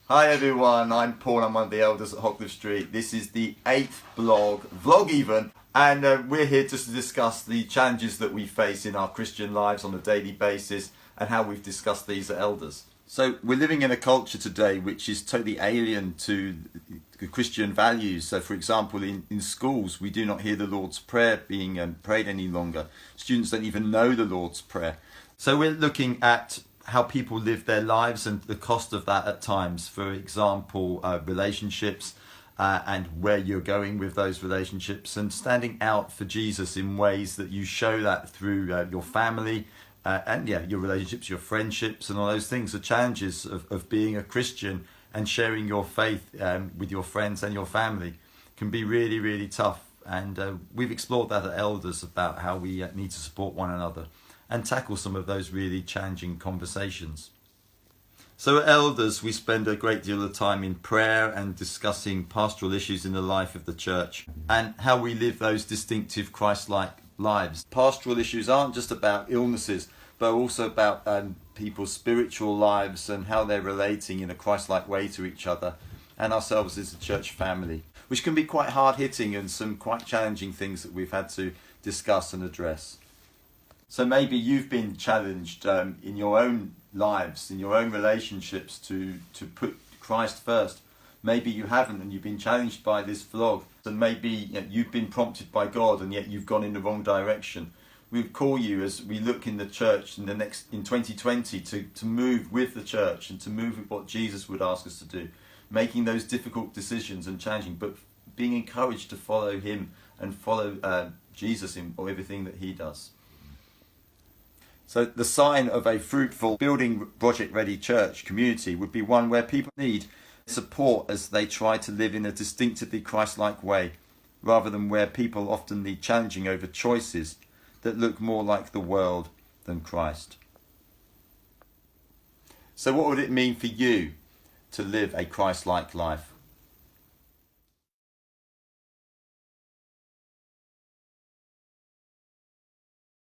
Hi everyone, I'm Paul, I'm one of the elders at Hockcliffe Street. This is the 8th vlog even, and we're here just to discuss the challenges that we face in our Christian lives on a daily basis and how we've discussed these as elders. So we're living in a culture today which is totally alien to the Christian values. So for example, in schools we do not hear the Lord's Prayer being prayed any longer. Students don't even know the Lord's Prayer. So we're looking at how people live their lives and the cost of that at times. For example, relationships and where you're going with those relationships, and standing out for Jesus in ways that you show that through your family and your relationships, your friendships, and all those things. The challenges of being a Christian and sharing your faith with your friends and your family can be really, really tough. And we've explored that at Elders about how we need to support one another and tackle some of those really challenging conversations. So at Elders, we spend a great deal of time in prayer and discussing pastoral issues in the life of the church and how we live those distinctive Christ-like lives. Pastoral issues aren't just about illnesses, but also about people's spiritual lives and how they're relating in a Christ-like way to each other and ourselves as a church family, which can be quite hard-hitting and some quite challenging things that we've had to discuss and address. So maybe you've been challenged in your own lives, in your own relationships to put Christ first. Maybe you haven't and you've been challenged by this vlog. And maybe you've been prompted by God and yet you've gone in the wrong direction. We call you as we look in the church in 2020 to move with the church and to move with what Jesus would ask us to do. Making those difficult decisions and challenging, but being encouraged to follow him and follow Jesus in everything that he does. So the sign of a fruitful building project-ready church community would be one where people need support as they try to live in a distinctively Christ-like way, rather than where people often need challenging over choices that look more like the world than Christ. So what would it mean for you to live a Christ-like life?